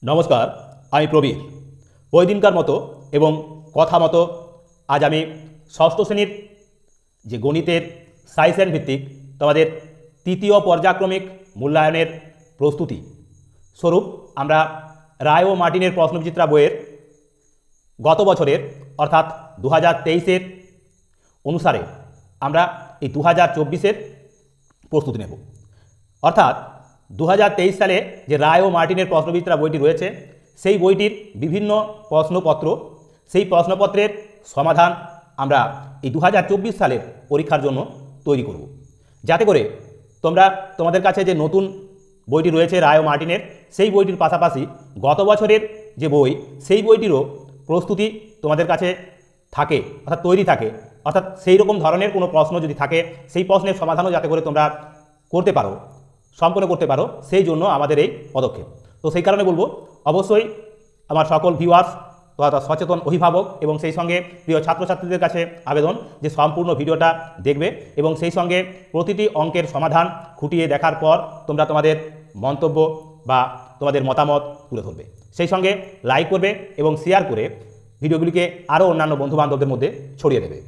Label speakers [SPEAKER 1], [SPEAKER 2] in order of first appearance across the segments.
[SPEAKER 1] নমস্কার, আমি প্রবীর। ওই দিনকার মতো এবং কথা মতো আজ আমি ষষ্ঠ শ্রেণীর যে গণিতের সাইসেন ভিত্তিক তোমাদের তৃতীয় পর্যায়ক্রমিক মূল্যায়নের প্রস্তুতি স্বরূপ আমরা রায় ও মার্টিনের প্রশ্নবিচিত্রা বইয়ের গত বছরের অর্থাৎ 2023-এর অনুসারে আমরা এই 2024-এর প্রস্তুতি নেব। অর্থাৎ 2023 সালে যে রায় ও মার্টিনের প্রশ্নবিচিত্রা বইটি রয়েছে সেই বইটির বিভিন্ন প্রশ্নপত্র, সেই প্রশ্নপত্রের সমাধান আমরা এই 2024 সালের পরীক্ষার জন্য তৈরি করব, যাতে করে তোমরা তোমাদের কাছে যে নতুন বইটি রয়েছে রায় ও মার্টিনের সেই বইটির পাশাপাশি গত বছরের যে বই সেই বইটিরও প্রস্তুতি তোমাদের কাছে থাকে, অর্থাৎ তৈরি থাকে। অর্থাৎ সেই রকম ধরনের কোনো প্রশ্ন যদি থাকে সেই প্রশ্নের সমাধানও যাতে করে তোমরা করতে পারো, সম্পন্ন করতে পারো, সেই জন্য আমাদের এই পদক্ষেপ। তো সেই কারণে বলবো, অবশ্যই আমার সকল ভিউয়ার্স তথা সচেতন অভিভাবক এবং সেই সঙ্গে প্রিয় ছাত্রছাত্রীদের কাছে আবেদন যে সম্পূর্ণ ভিডিওটা দেখবে এবং সেই সঙ্গে প্রতিটি অঙ্কের সমাধান খুঁটিয়ে দেখার পর তোমরা তোমাদের মন্তব্য বা তোমাদের মতামত তুলে ধরবে। সেই সঙ্গে লাইক করবে এবং শেয়ার করে ভিডিওগুলিকে আরও অন্যান্য বন্ধুবান্ধবদের মধ্যে ছড়িয়ে দেবে।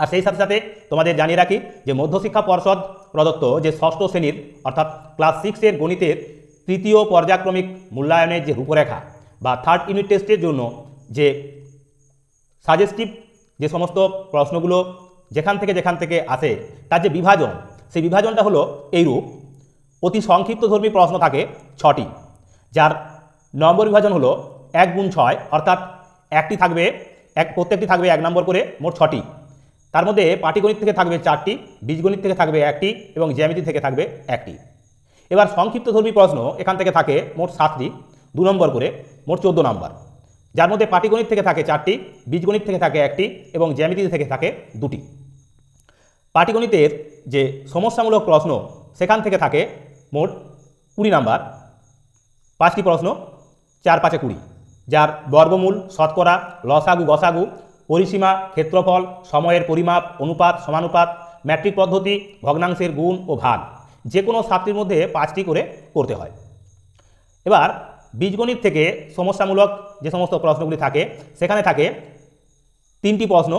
[SPEAKER 1] আর সেই সাথে সাথে তোমাদের জানিয়ে রাখি যে মধ্যশিক্ষা পর্ষদ প্রদত্ত যে ষষ্ঠ শ্রেণীর অর্থাৎ ক্লাস 6-এর গণিতের তৃতীয় পর্যায়ক্রমিক মূল্যায়নের যে রূপরেখা বা থার্ড ইউনিট টেস্টের জন্য যে সাজেস্টিভ যে সমস্ত প্রশ্নগুলো যেখান থেকে আসে তার যে বিভাজন, সেই বিভাজনটা হলো এইরূপ। অতি সংক্ষিপ্তধর্মী প্রশ্ন থাকে 6টি, যার নম্বর বিভাজন হলো 1 গুণ 6, অর্থাৎ প্রত্যেকটি থাকবে 1 নম্বর করে, মোট 6টি। তার মধ্যে পাটিগণিত থেকে থাকবে 4টি, বীজগণিত থেকে থাকবে 1টি এবং জ্যামিতি থেকে থাকবে 1টি। এবার সংক্ষিপ্তধর্মী প্রশ্ন এখান থেকে থাকে মোট 7টি, 2 নম্বর করে, মোট 14 নম্বর, যার মধ্যে পাটিগণিত থেকে থাকে 4টি, বীজগণিত থেকে থাকে 1টি এবং জ্যামিতি থেকে থাকে 2টি। পাটিগণিতের যে সমস্যামূলক প্রশ্ন সেখান থেকে থাকে মোট 20 নম্বর, 5টি প্রশ্ন, 4 5 20, যার বর্গমূল, শতকরা, লসাগু, গসাগু, পরিসীমা, ক্ষেত্রফল, সময়ের পরিমাপ, অনুপাত, সমানুপাত, ম্যাট্রিক পদ্ধতি, ভগ্নাংশের গুণ ও ভাগ, যে কোনো 7টির মধ্যে 5টি করে করতে হয়। এবার বীজগণিত থেকে সমস্যামূলক যে সমস্ত প্রশ্নগুলি থাকে সেখানে থাকে 3টি প্রশ্ন,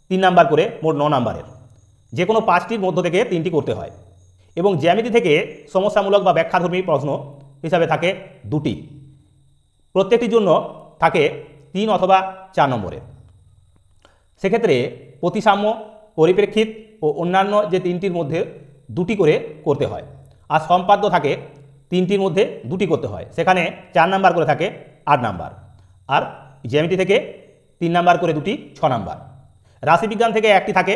[SPEAKER 1] 3 নাম্বার করে, মোট 9 নাম্বারের, যে কোনো 5টির মধ্য থেকে 3টি করতে হয়। এবং জ্যামিতি থেকে সমস্যামূলক বা ব্যাখ্যাধর্মী প্রশ্ন হিসাবে থাকে 2টি, প্রত্যেকটির জন্য থাকে 3 অথবা 4 নম্বরের। সেক্ষেত্রে প্রতিসাম্য, পরিপ্রেক্ষিত ও অন্যান্য যে 3টির মধ্যে 2টি করে করতে হয়। আর সম্পাদ্য থাকে 3টির মধ্যে 2টি করতে হয়, সেখানে 4 নাম্বার করে থাকে 8 নাম্বার। আর জ্যামিতি থেকে 3 নাম্বার করে 2টি, 6 নাম্বার। রাশিবিজ্ঞান থেকে 1টি থাকে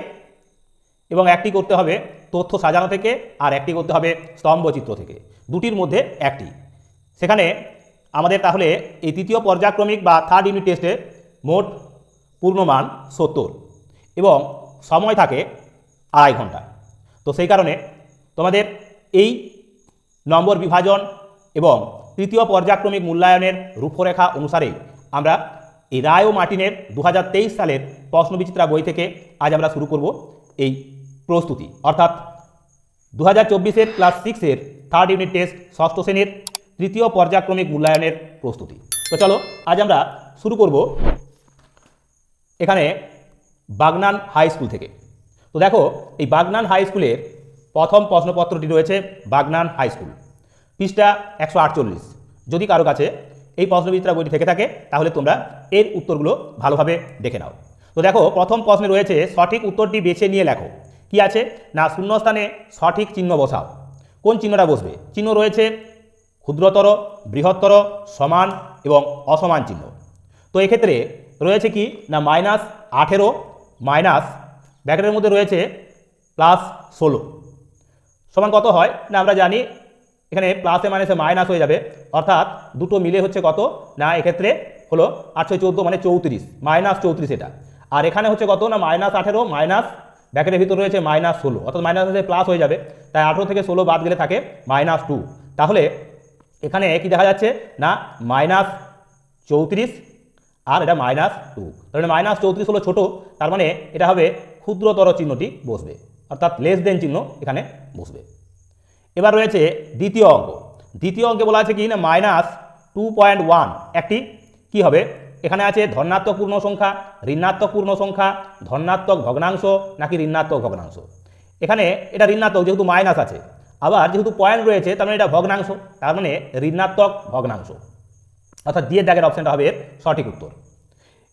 [SPEAKER 1] এবং 1টি করতে হবে তথ্য সাজানো থেকে, আর 1টি করতে হবে স্তম্ভচিত্র থেকে, 2টির মধ্যে 1টি। সেখানে আমাদের তাহলে এই তৃতীয় পর্যায়ক্রমিক বা থার্ড ইউনিট টেস্টে মোট পূর্ণমান 70 এবং সময় থাকে 2.5 ঘন্টা। তো সেই কারণে তোমাদের এই নম্বর বিভাজন এবং তৃতীয় পর্যায়ক্রমিক মূল্যায়নের রূপরেখা অনুসারে আমরা এই রায় ও মার্টিনের 2023 সালের প্রশ্নবিচিত্রা বই থেকে আজ আমরা শুরু করব এই প্রস্তুতি, অর্থাৎ 2024-এর ক্লাস 6-এর থার্ড ইউনিট টেস্ট ষষ্ঠ শ্রেণীর তৃতীয় পর্যায়ক্রমিক মূল্যায়নের প্রস্তুতি। তো চলো আজ আমরা শুরু করব এখানে বাগনান হাই স্কুল থেকে। তো দেখো, এই বাগনান হাই স্কুলের প্রথম প্রশ্নপত্রটি রয়েছে বাগনান হাই স্কুল, পৃষ্ঠা 148। যদি কারো কাছে এই প্রশ্নবিচিত্রা বইটি থেকে থাকে তাহলে তোমরা এর উত্তরগুলো ভালোভাবে দেখে নাও। তো দেখো, প্রথম প্রশ্নে রয়েছে সঠিক উত্তরটি বেছে নিয়ে লেখো। কি আছে না, শূন্যস্থানে সঠিক চিহ্ন বসাও। কোন চিহ্নটা বসবে? চিহ্ন রয়েছে ক্ষুদ্রতর, বৃহত্তর, সমান এবং অসমান চিহ্ন। তো এক্ষেত্রে রয়েছে কি না, -18 মাইনাস ব্র্যাকেটের মধ্যে রয়েছে +16 সমান কত হয় না, আমরা জানি এখানে প্লাসে মাইনাসে মাইনাস হয়ে যাবে, অর্থাৎ দুটো মিলে হচ্ছে কত না, এক্ষেত্রে হলো 814 মানে 34, -34 এটা। আর এখানে হচ্ছে কত না, -18 মাইনাস ব্র্যাকেটের ভিতরে রয়েছে -16, অর্থাৎ মাইনাস হচ্ছে প্লাস হয়ে যাবে। তাই 18 থেকে 16 বাদ গেলে থাকে -2। তাহলে এখানে কি দেখা যাচ্ছে না, -34 আর এটা -2, তাহলে -34 হলো ছোটো, তার মানে এটা হবে ক্ষুদ্রতর চিহ্নটি বসবে, অর্থাৎ লেস দেন চিহ্ন এখানে বসবে। এবার রয়েছে দ্বিতীয় অঙ্ক। দ্বিতীয় অঙ্কে বলা আছে কি না, 2.1 একটি কি হবে, এখানে আছে ধনাত্মক পূর্ণ সংখ্যা, ঋণাত্মক পূর্ণ সংখ্যা, ধনাত্মক ভগ্নাংশ নাকি ঋণাত্মক ভগ্নাংশ। এখানে এটা ঋণাত্মক যেহেতু মাইনাস আছে, আবার যেহেতু পয়েন্ট রয়েছে তার মানে এটা ভগ্নাংশ, তার মানে ঋণাত্মক ভগ্নাংশ, অর্থাৎ দিয়ে দাগের অপশনটা হবে এর সঠিক উত্তর।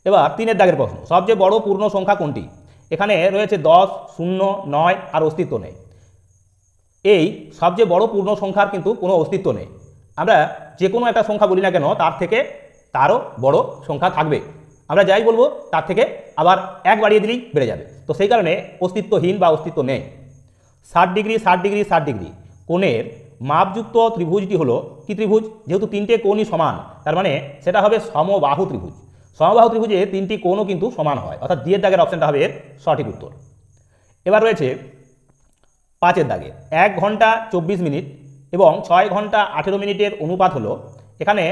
[SPEAKER 1] এবার 3 দাগের প্রশ্ন, সবচেয়ে বড় পূর্ণ সংখ্যা কোনটি? এখানে রয়েছে 10, 0, 9 আর অস্তিত্ব নেই। এই সবচেয়ে বড় পূর্ণ সংখ্যার কিন্তু কোনো অস্তিত্ব নেই। আমরা যে কোনো একটা সংখ্যা বলি না কেন তার থেকে তারও বড় সংখ্যা থাকবে, আমরা যাই বলবো তার থেকে আবার 1 বাড়িয়ে দিলেই বেড়ে যাবে, তো সেই কারণে অস্তিত্বহীন বা অস্তিত্ব নেই। 60 ডিগ্রি 60 ডিগ্রি 60 ডিগ্রি কোণের মাপযুক্ত ত্রিভুজটি হলো কি ত্রিভুজ? যেহেতু 3টে কোণই সমান তার মানে সেটা হবে সমবাহু ত্রিভুজ। সমবাহু ত্রিভুজে 3টি কোণও কিন্তু সমান হয়, অর্থাৎ দিয়ে দাগের অপশনটা হবে এর সঠিক উত্তর। এবার রয়েছে 5 দাগে 1 ঘন্টা 24 মিনিট এবং 6 ঘন্টা 18 মিনিটের অনুপাত হলো, এখানে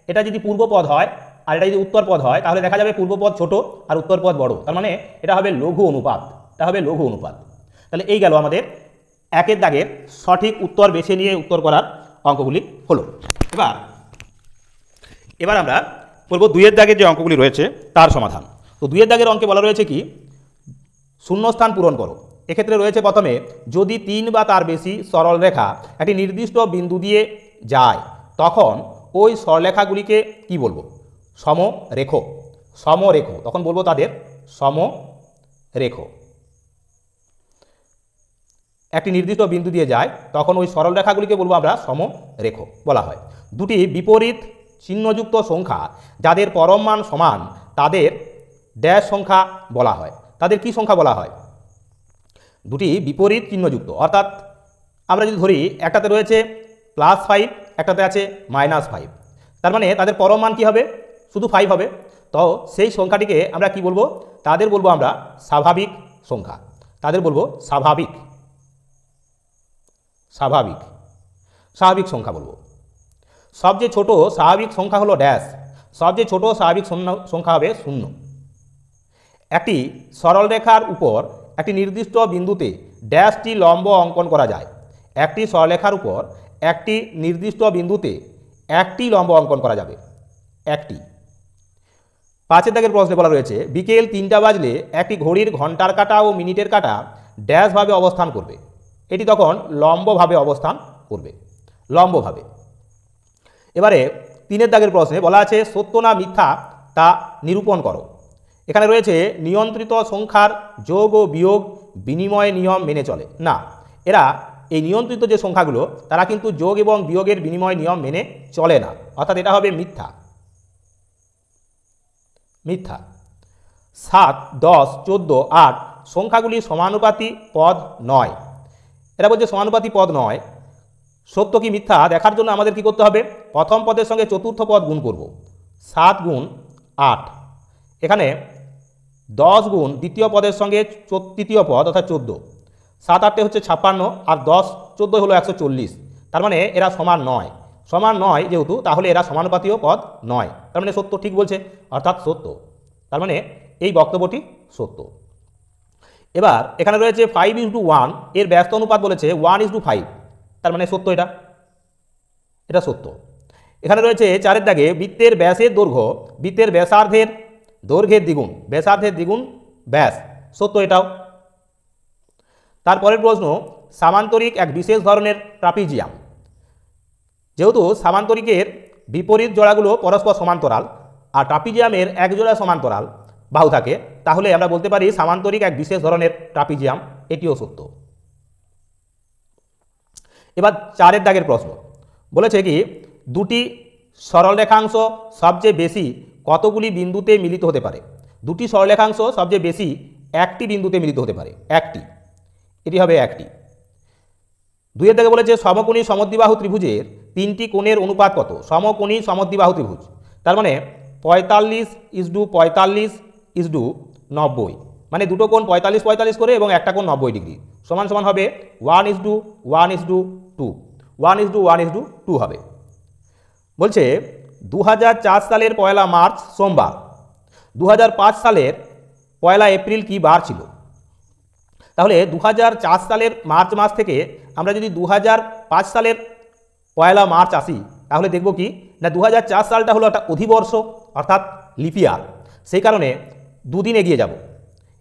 [SPEAKER 1] এটা যদি পূর্বপদ হয় আর এটা যদি উত্তরপদ হয় তাহলে দেখা যাবে পূর্বপদ ছোট আর উত্তরপদ বড়, তার মানে এটা হবে লঘু অনুপাত, এটা হবে লঘু অনুপাত। তাহলে এই গেল আমাদের 1 দাগের সঠিক উত্তর বেছে নিয়ে উত্তর করার অঙ্কগুলি হলো। এবার আমরা বলব 2 দাগের যে অঙ্কগুলি রয়েছে তার সমাধান। তো 2 দাগের অঙ্কে বলা রয়েছে কি, শূন্যস্থান পূরণ করো। এক্ষেত্রে রয়েছে প্রথমে, যদি 3 বা তার বেশি সরল রেখা একটি নির্দিষ্ট বিন্দু দিয়ে যায় তখন ওই সরলরেখাগুলিকে কি বলবো? সমরেখ। সমরেখ, তখন বলবো তাদের সমরেখ। একটি নির্দিষ্ট বিন্দু দিয়ে যায় তখন ওই সরলরেখাগুলিকে বলবো আমরা সমরেখ বলা হয়। দুটি বিপরীত চিহ্নযুক্ত সংখ্যা যাদের পরম মান সমান তাদের ড্যাশ সংখ্যা বলা হয়। তাদের কি সংখ্যা বলা হয়? দুটি বিপরীত চিহ্নযুক্ত, অর্থাৎ আমরা যদি ধরি একটাতে রয়েছে +5, একটাতে আছে -5, তার মানে তাদের পরম মান কী হবে? শুধু 5 হবে। তো সেই সংখ্যাটিকে আমরা কি বলবো? তাদের বলবো আমরা স্বাভাবিক সংখ্যা। তাদের বলবো স্বাভাবিক স্বাভাবিক স্বাভাবিক সংখ্যা বলবো। সবচেয়ে ছোট স্বাভাবিক সংখ্যা হলো ড্যাশ, সবচেয়ে ছোট স্বাভাবিক সংখ্যা হবে 0। একটি সরলরেখার উপর একটি নির্দিষ্ট বিন্দুতে ড্যাশটি লম্ব অঙ্কন করা যায়। একটি সরলরেখার উপর একটি নির্দিষ্ট বিন্দুতে একটি লম্ব অঙ্কন করা যাবে, একটি। 5 দাগের প্রশ্নে বলা রয়েছে, বিকেল 3টা বাজলে একটি ঘড়ির ঘন্টার কাঁটা ও মিনিটের কাঁটা ড্যাশভাবে অবস্থান করবে। এটি তখন লম্বভাবে অবস্থান করবে, লম্বভাবে। এবারে 3 দাগের প্রশ্নে বলা আছে, সত্য না মিথ্যা তা নিরূপণ করো। এখানে রয়েছে নিয়ন্ত্রিত সংখ্যার যোগ ও বিয়োগ বিনিময় নিয়ম মেনে চলে না। এরা এই নিয়ন্ত্রিত যে সংখ্যাগুলো তারা কিন্তু যোগ এবং বিয়োগের বিনিময় নিয়ম মেনে চলে না, অর্থাৎ এটা হবে মিথ্যা। মিথ্যা। 7, 10, 14, 8 সংখ্যাগুলি সমানুপাতি পদ নয়। এরা বলছে সমানুপাতি পদ নয়, সত্য কি মিথ্যা দেখার জন্য আমাদের কি করতে হবে? প্রথম পদের সঙ্গে চতুর্থ পদ গুণ করব। 7 গুণ 8, এখানে 10 গুণ দ্বিতীয় পদের সঙ্গে তৃতীয় পদ অর্থাৎ 14, 7 8 হচ্ছে 56 আর 10 14 হলো 140, তার মানে এরা সমান নয়। সমান নয় যেহেতু, তাহলে এরা সমানুপাতীয় পদ নয়, তার মানে সত্য ঠিক বলছে, অর্থাৎ সত্য। তার মানে এই বক্তব্যটি সত্য। এবার এখানে রয়েছে 5:1, এর ব্যস্ত অনুপাত বলেছে 1:5, তার মানে সত্য, এটা সত্য। এখানে রয়েছে 4 দাগে, বৃত্তের ব্যাসের দৈর্ঘ্য বৃত্তের ব্যাসার্ধের দৈর্ঘ্যের দ্বিগুণ, ব্যাসার্ধের দ্বিগুণ ব্যাস, সত্য এটাও। তারপরের প্রশ্ন, সামান্তরিক এক বিশেষ ধরনের ট্রাপিজিয়াম। যেহেতু সামান্তরিকের বিপরীত জোড়াগুলো পরস্পর সমান্তরাল আর ট্রাপিজিয়ামের এক জোড়া সমান্তরাল বাহু থাকে, তাহলে আমরা বলতে পারি সামান্তরিক এক বিশেষ ধরনের ট্রাপিজিয়াম, এটিও সত্য। এবার 4 দাগের প্রশ্ন বলেছে কি, দুটি সরলরেখাংশ সবচেয়ে বেশি কতগুলি বিন্দুতে মিলিত হতে পারে? দুটি সরলরেখাংশ সবচেয়ে বেশি একটি বিন্দুতে মিলিত হতে পারে, একটি, এটি হবে একটি। 2 দাগে বলেছে, সমকোণী সমদ্বিবাহু ত্রিভুজের 3টি কোণের অনুপাত কত? সমকোণী সমদ্বিবাহু ত্রিভুজ, তার মানে 45:45:90, মানে দুটো কোণ 45-45 করে এবং একটা কোণ 90 ডিগ্রি, সমান সমান হবে 1:1:2, 1:1:2 হবে। বলছে 2004 সালের 1 মার্চ সোমবার, 2005 সালের 1 এপ্রিল কি বার ছিল? তাহলে 2004 সালের মার্চ মাস থেকে আমরা যদি 2005 সালের 1 মার্চ আসি তাহলে দেখব কি না 2004 সালটা হলো একটা অধিবর্ষ অর্থাৎ লিপিয়ার, সেই কারণে দুদিন এগিয়ে যাব।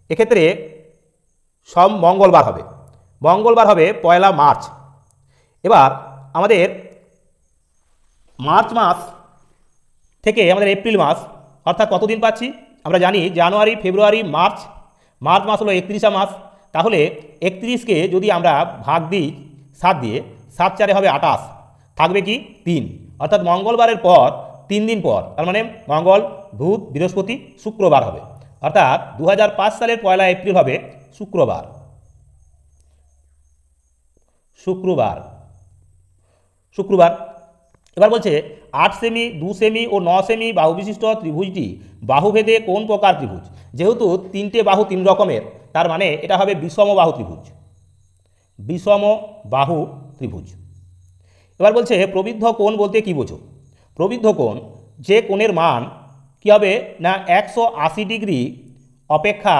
[SPEAKER 1] এক্ষেত্রে সব মঙ্গলবার হবে, মঙ্গলবার হবে 1 মার্চ। এবার আমাদের মার্চ মাস থেকে আমাদের এপ্রিল মাস অর্থাৎ কতদিন পাচ্ছি আমরা জানি, জানুয়ারি ফেব্রুয়ারি মার্চ, মার্চ মাস হলো 31 মাস। তাহলে 31কে যদি আমরা ভাগ দিই 7 দিয়ে, 7 4 হবে 28, থাকবে কি 3, অর্থাৎ মঙ্গলবারের পর 3 দিন পর, তার মানে মঙ্গল বুধ বৃহস্পতি শুক্রবার হবে, অর্থাৎ 2005 সালের 1 এপ্রিল হবে শুক্রবার। শুক্রবার শুক্রবার এবার বলছে 8 সেমি 2 সেমি ও 9 সেমি বাহু বিশিষ্ট ত্রিভুজটি বাহুভেদে কোন প্রকার ত্রিভুজ? যেহেতু 3টে বাহু 3 রকমের, তার মানে এটা হবে বিষম বাহু ত্রিভুজ, বিষম বাহু ত্রিভুজ। এবার বলছে প্রবৃদ্ধ কোণ বলতে কি বোঝো? প্রবৃদ্ধ কোণ যে কোণের মান কি হবে না 180 ডিগ্রি অপেক্ষা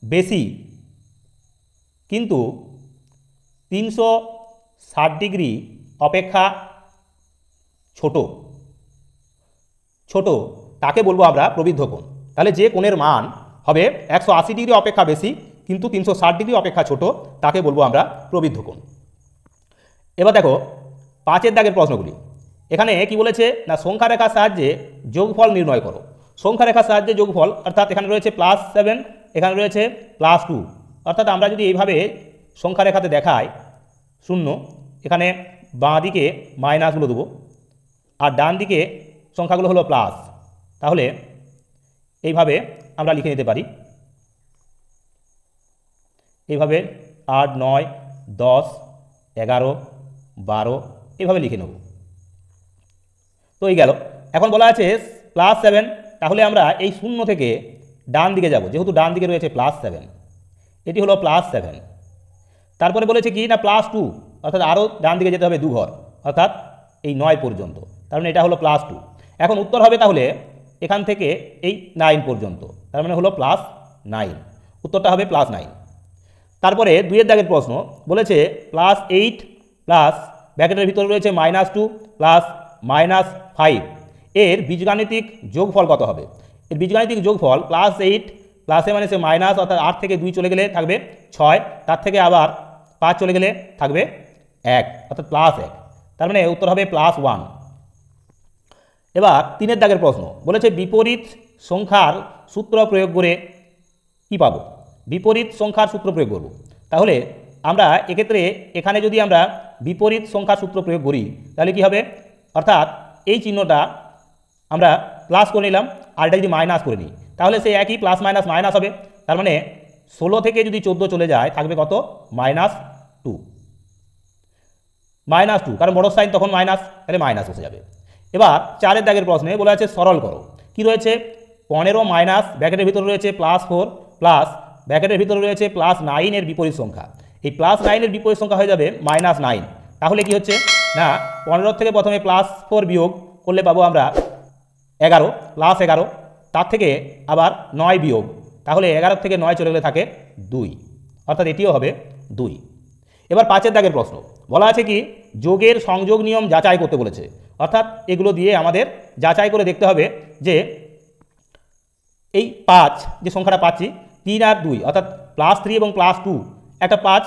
[SPEAKER 1] বেশি কিন্তু 360 ডিগ্রি অপেক্ষা ছোট, তাকে বলবো আমরা প্রবৃদ্ধ কোণ। তাহলে যে কোণের মান হবে 180 ডিগ্রি অপেক্ষা বেশি কিন্তু 360 ডিগ্রি অপেক্ষা ছোট, তাকে বলবো আমরা প্রবৃদ্ধ কোণ। এবার দেখো 5 দাগের প্রশ্নগুলি। এখানে কি বলেছে না সংখ্যা রেখার সাহায্যে যোগফল নির্ণয় করো। সংখ্যা রেখার সাহায্যে যোগফল, অর্থাৎ এখানে রয়েছে +7, এখানে রয়েছে +2, অর্থাৎ আমরা যদি এইভাবে সংখ্যা রেখাতে দেখাই 0, এখানে বাঁ দিকে মাইনাসগুলো দেবো আর ডান দিকে সংখ্যাগুলো হলো প্লাস, তাহলে এইভাবে আমরা লিখে নিতে পারি, এইভাবে 8 9 10 11 12 এইভাবে লিখে নেব। তো এই গেল। এখন বলা আছে +7, তাহলে আমরা এই 0 থেকে ডান দিকে যাব, যেহেতু ডান দিকে রয়েছে +7, এটি হলো +7। তারপরে বলেছে কি না +2, অর্থাৎ আরও ডান দিকে যেতে হবে 2 ঘর, অর্থাৎ এই 9 পর্যন্ত, তার মানে এটা হলো +2। এখন উত্তর হবে তাহলে এখান থেকে এই 9 পর্যন্ত, তার মানে হলো +9, উত্তরটা হবে +9। তারপরে 2 দাগের প্রশ্ন বলেছে +8 প্লাস ব্র্যাকেটের ভিতরে রয়েছে -2 প্লাস -5 এর বীজগাণিতিক যোগফল কত হবে? এর বীজগাণিতিক যোগফল +8 প্লাসে মানে সে মাইনাস, অর্থাৎ 8 থেকে 2 চলে গেলে থাকবে 6, তার থেকে আবার 5 চলে গেলে থাকবে 1, অর্থাৎ +1, তার মানে উত্তর হবে +1। এবার 3 দাগের প্রশ্ন বলেছে বিপরীত সংখ্যার সূত্র প্রয়োগ করে কি পাবো? বিপরীত সংখ্যার সূত্র প্রয়োগ করব। তাহলে আমরা এক্ষেত্রে এখানে যদি আমরা বিপরীত সংখ্যার সূত্র প্রয়োগ করি তাহলে কি হবে, অর্থাৎ এই চিহ্নটা আমরা প্লাস করে নিলাম আর এটা যদি মাইনাস করে নিই তাহলে সেই একই প্লাস মাইনাস মাইনাস হবে, তার মানে 16 থেকে যদি 14 চলে যায় থাকবে কত -2, -2, কারণ বড় সাইন তখন মাইনাস, তাহলে মাইনাস বসে যাবে। এবার 4 দাগের প্রশ্নে বলা আছে সরল করো। কি রয়েছে 15 মাইনাস ব্র্যাকেটের ভিতরে রয়েছে +4 প্লাস ব্র্যাকেটের ভিতরে রয়েছে +9 এর বিপরীত সংখ্যা, এই +9 এর বিপরীত সংখ্যা হয়ে যাবে -9। তাহলে কি হচ্ছে না 15 থেকে প্রথমে +4 বিয়োগ করলে পাবো আমরা 11 +11, তার থেকে আবার 9 বিয়োগ, তাহলে 11 থেকে 9 চলে গেলে থাকে 2, অর্থাৎ এটিও হবে 2। এবার 5 দাগের প্রশ্ন বলা আছে কি যোগের সংযোগ নিয়ম যাচাই করতে বলেছে, অর্থাৎ এগুলো দিয়ে আমাদের যাচাই করে দেখতে হবে যে এই 5 যে সংখ্যাটা পাচ্ছি 3 আর 2, অর্থাৎ +3 এবং +2 একটা 5,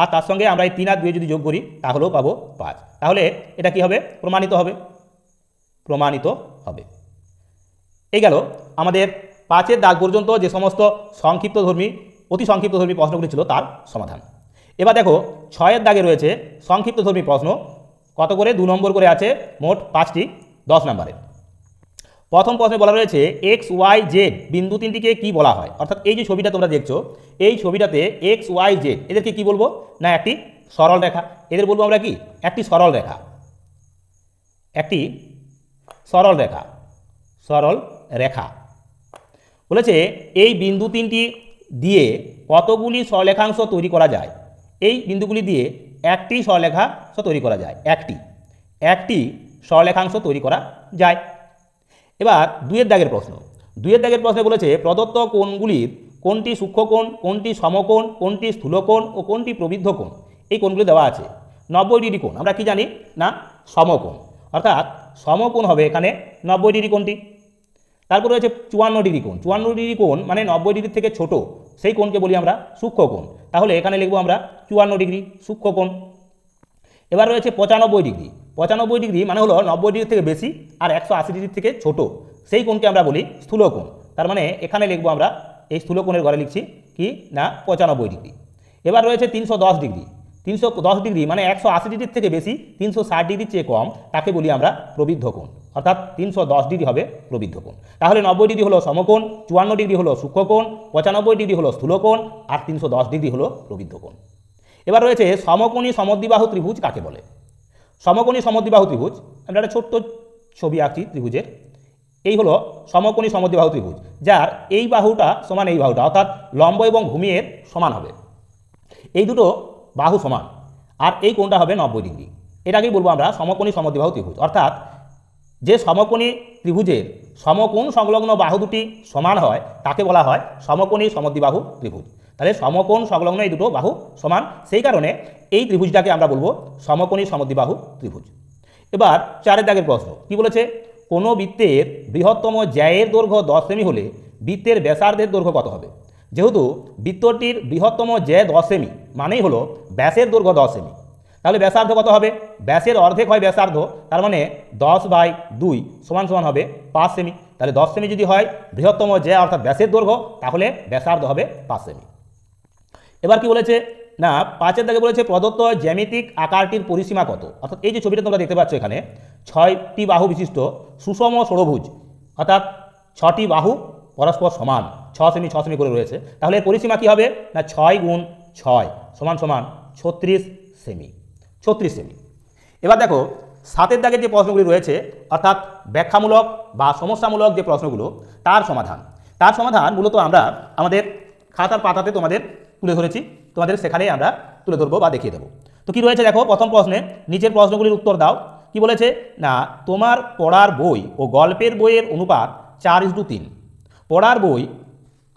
[SPEAKER 1] আর তার সঙ্গে আমরা এই 3 আর 2 যদি যোগ করি তাহলেও পাবো 5, তাহলে এটা কি হবে প্রমাণিত হবে, প্রমাণিত হবে। এই গেল আমাদের 5 দাগ পর্যন্ত যে সমস্ত সংক্ষিপ্তধর্মী অতি সংক্ষিপ্তধর্মী প্রশ্নগুলি ছিল তার সমাধান। এবার দেখো 6 দাগে রয়েছে সংক্ষিপ্তধর্মী প্রশ্ন, কত করে 2 নম্বর করে আছে, মোট 5টি 10 নম্বরের। প্রথম প্রশ্নে বলা রয়েছে XYZ বিন্দু তিনটিকে কি বলা হয়? অর্থাৎ এই যে ছবিটা তোমরা দেখছো এই ছবিটাতে XYZ এদেরকে কি বলবো না একটি সরল রেখা, এদের বলবো আমরা কি একটি সরল রেখা, একটি সরল রেখা, সরল রেখা। বলেছে এই বিন্দু তিনটি দিয়ে কতগুলি সরলরেখাংশ তৈরি করা যায়? এই বিন্দুগুলি দিয়ে একটি সরলরেখাংশ তৈরি করা যায়, একটি সরলরেখাংশ তৈরি করা যায়। এবার 2 দাগের প্রশ্ন, 2 দাগের প্রশ্নে বলেছে প্রদত্ত কোণগুলির কোনটি সূক্ষ্মকোণ, কোনটি সমকোণ, কোনটি স্থূলকোণ ও কোনটি প্রবৃদ্ধ কোণ, এই কোণগুলি দেওয়া আছে। 90 ডিগ্রি কোণ আমরা কি জানি না সমকোণ, অর্থাৎ সমকোণ হবে এখানে 90 ডিগ্রি কোণটি। তারপর রয়েছে 54 ডিগ্রি কোণ। 54 ডিগ্রি কোণ মানে 90 ডিগ্রি থেকে ছোট, সেই কোণকে বলি আমরা সূক্ষ্মকোণ। তাহলে এখানে লিখব আমরা 54 ডিগ্রি সূক্ষ্মকোণ। এবার রয়েছে 95 ডিগ্রি। 95 ডিগ্রি মানে হলো 90 ডিগ্রি থেকে বেশি আর 180 ডিগ্রি থেকে ছোট, সেই কোণকে আমরা বলি স্থূলকোণ। তার মানে এখানে লিখব আমরা এই স্থূলকোণের ঘরে লিখছি কি না 95 ডিগ্রি। এবার রয়েছে 310 ডিগ্রি। 310 ডিগ্রি মানে 180 ডিগ্রির থেকে বেশি, 360 ডিগ্রির চেয়ে কম, তাকে বলি আমরা প্রবৃদ্ধ কোণ, অর্থাৎ 310 ডিগ্রি হবে প্রবৃদ্ধ কোণ। তাহলে 90 ডিগ্রি হলো সমকোণ, 54 ডিগ্রি হলো সূক্ষ্মকোণ, 95 ডিগ্রি হলো স্থূলকোণ আর 310 ডিগ্রি হলো প্রবৃদ্ধ কোণ। এবার রয়েছে সমকোণী সমদ্বিবাহু ত্রিভুজ কাকে বলে। সমকোণী সমদ্বিবাহু ত্রিভুজ, আমরা একটা ছোট্ট ছবি আঁকছি ত্রিভুজের। এই হলো সমকোণী সমদ্বিবাহু ত্রিভুজ, যার এই বাহুটা সমান এই বাহুটা, অর্থাৎ লম্ব এবং ভূমি এর সমান হবে। এই দুটো বাহু সমান আর এই কোণটা হবে 90 ডিগ্রি। এটাকেই বলবো আমরা সমকোণী সমদ্বিবাহু ত্রিভুজ, অর্থাৎ যে সমকোণী ত্রিভুজের সমকোণ সংলগ্ন বাহু দুটি সমান হয় তাকে বলা হয় সমকোণী সমদ্বিবাহু ত্রিভুজ। তাহলে সমকোণ সংলগ্ন এই দুটো বাহু সমান, সেই কারণে এই ত্রিভুজটাকে আমরা বলবো সমকোণী সমদ্বিবাহু ত্রিভুজ। এবার 4 দাগের প্রশ্ন কি বলেছে, কোনো বৃত্তের বৃহত্তম জ্যায়ের দৈর্ঘ্য 10 সেমি হলে বৃত্তের ব্যাসার্ধের দৈর্ঘ্য কত হবে। যেহেতু বৃত্তটির বৃহত্তম জ্যা 10 সেমি মানেই হলো ব্যাসের দৈর্ঘ্য 10 সেমি, তাহলে ব্যাসার্ধ কত হবে, ব্যাসের অর্ধেক হয় ব্যাসার্ধ, তার মানে 10/2 সমান সমান হবে 5 সেমি। তাহলে 10 সেমি যদি হয় বৃহত্তম জ্যা অর্থাৎ ব্যাসের দৈর্ঘ্য, তাহলে ব্যাসার্ধ হবে 5 সেমি। এবার কি বলেছে না 5 দাগে বলেছে প্রদত্ত জ্যামিতিক আকারটির পরিসীমা কত। অর্থাৎ এই যে ছবিটা তোমরা দেখতে পাচ্ছ এখানে 6টি বাহু বিশিষ্ট সুষম ষড়ভুজ, অর্থাৎ 6টি বাহু পরস্পর সমান 6 সেমি 6 সেমি করে রয়েছে। তাহলে এর পরিসীমা কি হবে না 6 × 6 সমান সমান 36 সেমি, 36 সেমি। এবার দেখো 7 দাগের যে প্রশ্নগুলি রয়েছে, অর্থাৎ ব্যাখ্যামূলক বা সমস্যামূলক যে প্রশ্নগুলো, তার সমাধান মূলত আমরা আমাদের খাতার পাতাতে তোমাদের তুলে ধরেছি, তোমাদের সেখানেই আমরা তুলে ধরবো বা দেখিয়ে দেবো। তো কি রয়েছে দেখো, প্রথম প্রশ্নে নিচের প্রশ্নগুলির উত্তর দাও। কি বলেছে না তোমার পড়ার বই ও গল্পের বইয়ের অনুপাত 4:3। পড়ার বই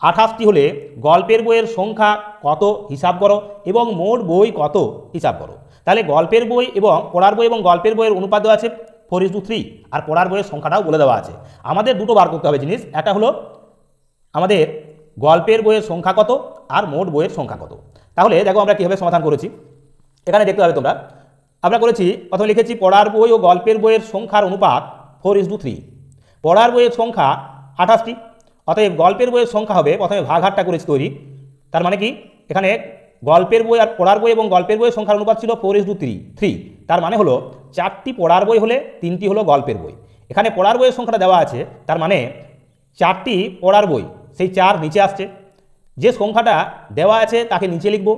[SPEAKER 1] 28টি হলে গল্পের বইয়ের সংখ্যা কত হিসাব করো এবং মোট বই কত হিসাব করো। তাহলে গল্পের বই এবং পড়ার বই এবং গল্পের বইয়ের অনুপাত দেওয়া আছে 4:3 আর পড়ার বইয়ের সংখ্যাটাও বলে দেওয়া আছে। আমাদের দুটো বার করতে হবে জিনিস, একটা হলো আমাদের গল্পের বইয়ের সংখ্যা কত আর মোট বইয়ের সংখ্যা কত। তাহলে দেখো আমরা কীভাবে সমাধান করেছি, এখানে দেখতে পাবে তোমরা। আমরা করেছি প্রথমে লিখেছি পড়ার বই ও গল্পের বইয়ের সংখ্যার অনুপাত 4:3। পড়ার বইয়ের সংখ্যা 28টি, অতএব গল্পের বইয়ের সংখ্যা হবে, প্রথমে ভাগহারটা করেছি তৈরি। তার মানে কি এখানে গল্পের বই আর পড়ার বই এবং গল্পের বইয়ের সংখ্যার অনুপাত ছিল 4:3। তার মানে হলো 4টি পড়ার বই হলে 3টি হলো গল্পের বই। এখানে পড়ার বইয়ের সংখ্যাটা দেওয়া আছে, তার মানে 4টি পড়ার বই, সেই 4 নিচে আসছে। যে সংখ্যাটা দেওয়া আছে তাকে নিচে লিখব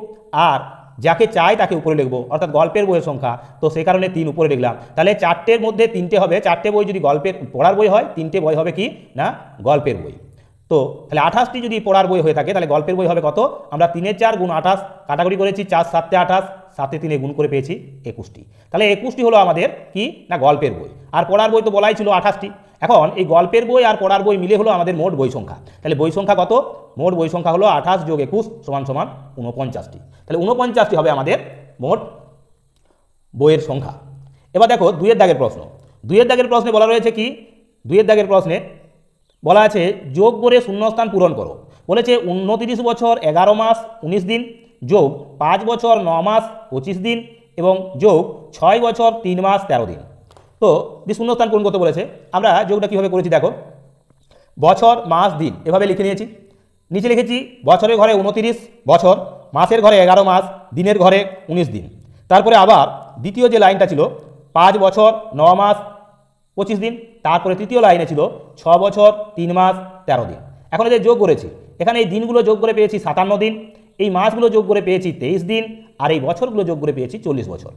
[SPEAKER 1] আর যাকে চাই তাকে উপরে লিখব, অর্থাৎ গল্পের বইয়ের সংখ্যা, তো সেই কারণে 3 উপরে লিখলাম। তাহলে 4টের মধ্যে 3টে হবে, 4টে বই যদি গল্পের পড়ার বই হয়, 3টে বই হবে কি না গল্পের বই। তো তাহলে 28টি যদি পড়ার বই হয়ে থাকে তাহলে গল্পের বই হবে কত, আমরা 3 4 × 28 কাটাকুটি করেছি, 4 7 28, 7 3 গুণ করে পেয়েছি 21টি। তাহলে 21টি হলো আমাদের কি না গল্পের বই, আর পড়ার বই তো বলাই ছিল 28টি। এখন এই গল্পের বই আর পড়ার বই মিলে হলো আমাদের মোট বই সংখ্যা। তাহলে বই সংখ্যা কত, মোট বই সংখ্যা হলো 28 + 21 সমান সমান 49টি। তাহলে 49টি হবে আমাদের মোট বইয়ের সংখ্যা। এবার দেখো 2 দাগের প্রশ্ন। 2 দাগের প্রশ্নে বলা রয়েছে কি, 2 দাগের প্রশ্নে বলা আছে যোগ করে শূন্যস্থান পূরণ করো। বলেছে 29 বছর 11 মাস 19 দিন যোগ 5 বছর 9 মাস 25 দিন এবং যোগ 6 বছর 3 মাস 13 দিন। তো শূন্যস্থান পূরণ করতে বলেছে, আমরা যোগটা কীভাবে করেছি দেখো, বছর মাস দিন এভাবে লিখে নিয়েছি। নিচে লিখেছি বছরের ঘরে 29 বছর, মাসের ঘরে 11 মাস, দিনের ঘরে 19 দিন। তারপরে আবার দ্বিতীয় যে লাইনটা ছিল 5 বছর 9 মাস 25 দিন, তারপরে তৃতীয় লাইনে ছিল 6 বছর 3 মাস 13 দিন। এখন যে যোগ করেছি, এখানে এই দিনগুলো যোগ করে পেয়েছি 57 দিন, এই মাসগুলো যোগ করে পেয়েছি 23 দিন, আর এই বছরগুলো যোগ করে পেয়েছি 40 বছর।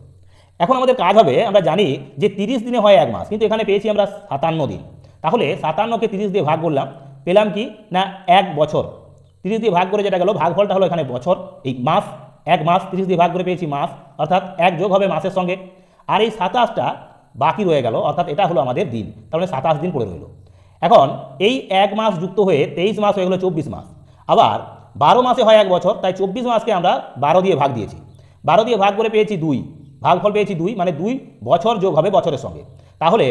[SPEAKER 1] এখন আমাদের কাজ হবে, আমরা জানি যে 30 দিনে হয় 1 মাস, কিন্তু এখানে পেয়েছি আমরা 57 দিন। তাহলে 57কে 30 দিয়ে ভাগ করলাম, পেলাম কি না 1 বছর। 30 দিয়ে ভাগ করে যেটা গেল, ভাগফলটা হলো এখানে বছর, এই মাস 1 মাস 30 দিয়ে ভাগ করে পেয়েছি মাস, অর্থাৎ 1 যোগ হবে মাসের সঙ্গে, আর এই 27টা বাকি রয়ে গেল, অর্থাৎ এটা হলো আমাদের দিন, তাহলে 27 দিন পড়ে রইল। এখন এই 1 মাস যুক্ত হয়ে 23 মাস হয়ে গেলো 24 মাস। আবার 12 মাসে হয় 1 বছর, তাই 24 মাসকে আমরা 12 দিয়ে ভাগ দিয়েছি। 12 দিয়ে ভাগ করে পেয়েছি 2, ভাগফল পেয়েছি 2, মানে 2 বছর যোগ হবে বছরের সঙ্গে। তাহলে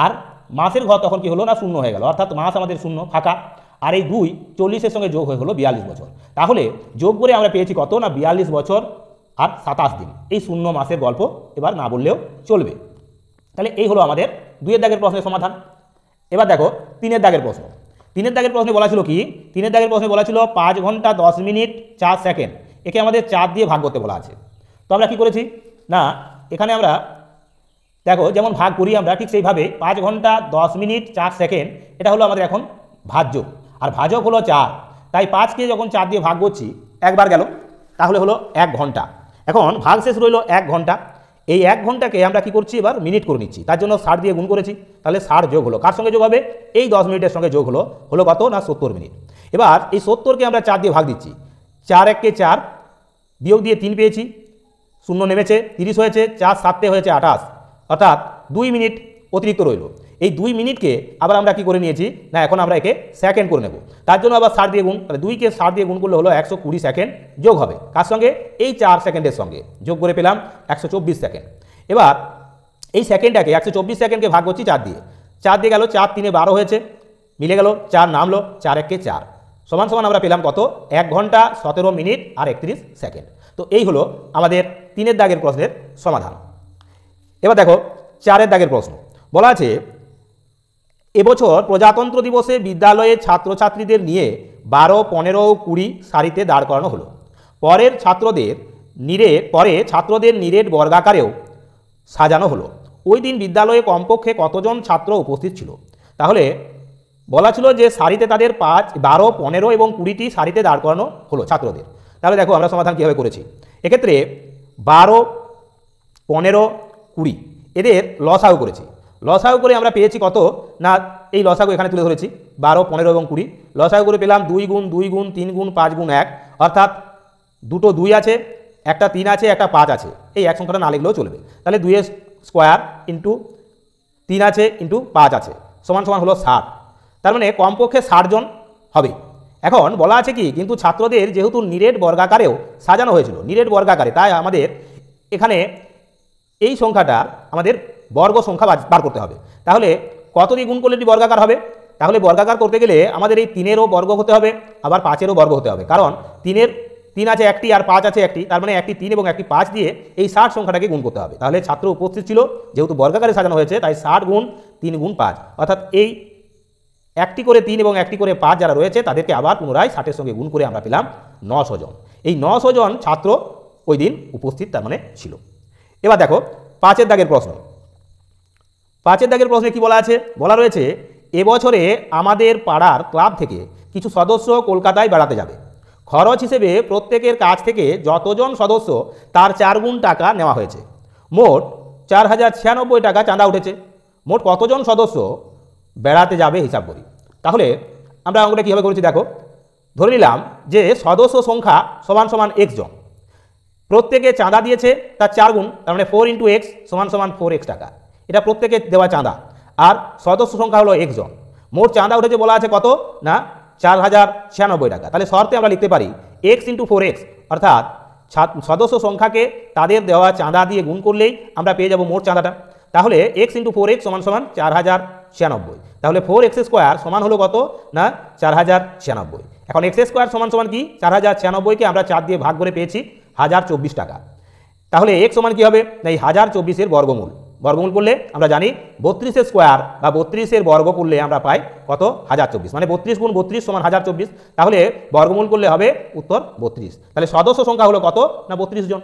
[SPEAKER 1] আর মাসের ঘর তখন কি হলো না, শূন্য হয়ে গেল, অর্থাৎ মাস আমাদের শূন্য ফাঁকা, আর এই 2 40-এর সঙ্গে যোগ হয়ে হলো 42 বছর। তাহলে যোগ করে আমরা পেয়েছি কত না 42 বছর আর 27 দিন। এই শূন্য মাসের গল্প এবার না বললেও চলবে। তাহলে এই হলো আমাদের 2-এর দাগের প্রশ্নের সমাধান। এবার দেখো 3-এর দাগের প্রশ্ন। 3-এর দাগের প্রশ্নে বলা ছিল কি, 3-এর দাগের প্রশ্নে বলা ছিল 5 ঘন্টা 10 মিনিট 4 সেকেন্ড, একে আমাদের 4 দিয়ে ভাগ করতে বলা আছে। তো আমরা কি করেছি না, এখানে আমরা দেখো যেমন ভাগ করি আমরা ঠিক সেইভাবে 5 ঘন্টা 10 মিনিট 4 সেকেন্ড এটা হলো আমাদের এখন ভাজ্য, আর ভাজক হলো 4, তাই 5কে যখন 4 দিয়ে ভাগ করছি একবার গেল, তাহলে হলো 1 ঘন্টা। এখন ভাগ শেষ রইল 1 ঘন্টা, এই 1 ঘন্টাকে আমরা কি করছি এবার মিনিট করে নিচ্ছি, তার জন্য 60 দিয়ে গুণ করেছি, তাহলে 60 যোগ হলো, কার সঙ্গে যোগ হবে এই 10 মিনিটের সঙ্গে যোগ হলো, হলো কত না 70 মিনিট। এবার এই 70কে আমরা 4 দিয়ে ভাগ দিচ্ছি, 4 1 4, বিয়োগ দিয়ে 3 পেয়েছি, শূন্য নেমেছে 30 হয়েছে, 4 7 হয়েছে 28, অর্থাৎ 2 মিনিট অতিরিক্ত রইল। এই 2 মিনিটকে আবার আমরা কি করে নিয়েছি না, এখন আমরা একে সেকেন্ড করে নেব, তার জন্য আবার 60 দিয়ে গুণ, তাহলে 2কে 60 দিয়ে গুণ করলে হলো 120 সেকেন্ড যোগ হবে, কার সঙ্গে এই 4 সেকেন্ডের সঙ্গে যোগ করে পেলাম 124 সেকেন্ড। এবার এই সেকেন্ডটাকে 124 সেকেন্ডকে ভাগ করছি 4 দিয়ে, 4 দিয়ে গেল, 4 3 12 হয়েছে, মিলে গেল, 4 নামলো, 4 1 4 সমান সমান আমরা পেলাম কত 1 ঘন্টা 17 মিনিট আর 31 সেকেন্ড। তো এই হলো আমাদের 3-এর দাগের প্রশ্নের সমাধান। এবার দেখো 4-এর দাগের প্রশ্ন বলা আছে, এবছর প্রজাতন্ত্র দিবসে বিদ্যালয়ে ছাত্রছাত্রীদের নিয়ে 12, 15 ও 20 সারিতে দাঁড় করানো হলো। পরে ছাত্রদের নিরেট বর্গাকারেও সাজানো হলো। ওই দিন বিদ্যালয়ে কমপক্ষে কতজন ছাত্র উপস্থিত ছিল? তাহলে বলা ছিল যে সারিতে তাদের 5, 12, 15 এবং 20টি সারিতে দাঁড় করানো হলো ছাত্রদের। তাহলে দেখো আমরা সমাধান কীভাবে করেছি, এক্ষেত্রে 12, 15, 20 এদের লসাগু করেছি। লসাগু করে আমরা পেয়েছি কত না, এই লসাগু এখানে তুলে ধরেছি 12, 15 এবং 20, লসাগু করে পেলাম 2 গুণ 2 গুণ 3 গুণ 5 গুণ 1, অর্থাৎ দুটো 2 আছে, একটা 3 আছে, একটা 5 আছে, এই এক সংখ্যাটা না লিখলেও চলবে। তাহলে 2 স্কোয়ার ইন্টু 3 আছে ইন্টু 5 আছে সমান সমান হলো 60, তার মানে কমপক্ষে 60 জন হবে। এখন বলা আছে কি, কিন্তু ছাত্রদের যেহেতু নিরেট বর্গাকারেও সাজানো হয়েছিল, নিরেট বর্গাকারে, তাই আমাদের এখানে এই সংখ্যাটা আমাদের বর্গ সংখ্যা বার করতে হবে। তাহলে কত দিয়ে গুণ করলে এটি বর্গাকার হবে? তাহলে বর্গাকার করতে গেলে আমাদের এই 3-এরও বর্গ হতে হবে, আবার 5-এরও বর্গ হতে হবে, কারণ 3 আছে একটি আর 5 আছে একটি, তার মানে একটি 3 এবং একটি 5 দিয়ে এই 60 সংখ্যাটাকে গুণ করতে হবে। তাহলে ছাত্র উপস্থিত ছিল, যেহেতু বর্গাকারে সাজানো হয়েছে, তাই 60 গুণ 3 গুণ 5, অর্থাৎ এই একটি করে 3 এবং একটি করে 5 যারা রয়েছে তাদেরকে আবার পুনরায় 60-এর সঙ্গে গুণ করে আমরা পেলাম 900 জন। এই 900 জন ছাত্র ওই দিন উপস্থিত তার মানে ছিল। এবার দেখো 5-এর দাগের প্রশ্ন। 5-এর দাগের প্রশ্নে কি বলা আছে, বলা রয়েছে, এবছরে আমাদের পাড়ার ক্লাব থেকে কিছু সদস্য কলকাতায় বেড়াতে যাবে। খরচ হিসেবে প্রত্যেকের কাছ থেকে যতজন সদস্য তার 4 গুণ টাকা নেওয়া হয়েছে। মোট 4096 টাকা চাঁদা উঠেছে। মোট কতজন সদস্য বেড়াতে যাবে হিসাব করি। তাহলে আমরা অঙ্কটা কীভাবে করেছি দেখো, ধরে নিলাম যে সদস্য সংখ্যা সমান সমান x জন, প্রত্যেকে চাঁদা দিয়েছে তার 4 গুণ, তার মানে 4 × x সমান সমান 4x টাকা, এটা প্রত্যেকে দেওয়া চাঁদা, আর সদস্য সংখ্যা হলো x জন। মোট চাঁদা উঠেছে বলা আছে কত না 4096 টাকা। তাহলে শর্তে আমরা লিখতে পারি x × 4x, অর্থাৎ সদস্য সংখ্যাকে তাদের দেওয়া চাঁদা দিয়ে গুণ করলেই আমরা পেয়ে যাব মোট চাঁদাটা। তাহলে x × 4x সমান সমান 4096, তাহলে 4x স্কোয়ার সমান হলো কত না 4096। এখন x স্কোয়ার সমান সমান কি 4096কে আমরা 4 দিয়ে ভাগ করে পেয়েছি 1024 টাকা। তাহলে x সমান কি হবে না এই 1024-এর বর্গমূল, বর্গমূল করলে আমরা জানি 32-এর স্কোয়ার বা 32-এর বর্গ করলে আমরা পাই কত 1024, মানে 32 গুণ 32 সমান 1024, তাহলে বর্গমূল করলে হবে উত্তর 32। তাহলে সদস্য সংখ্যা হলো কত না 32 জন।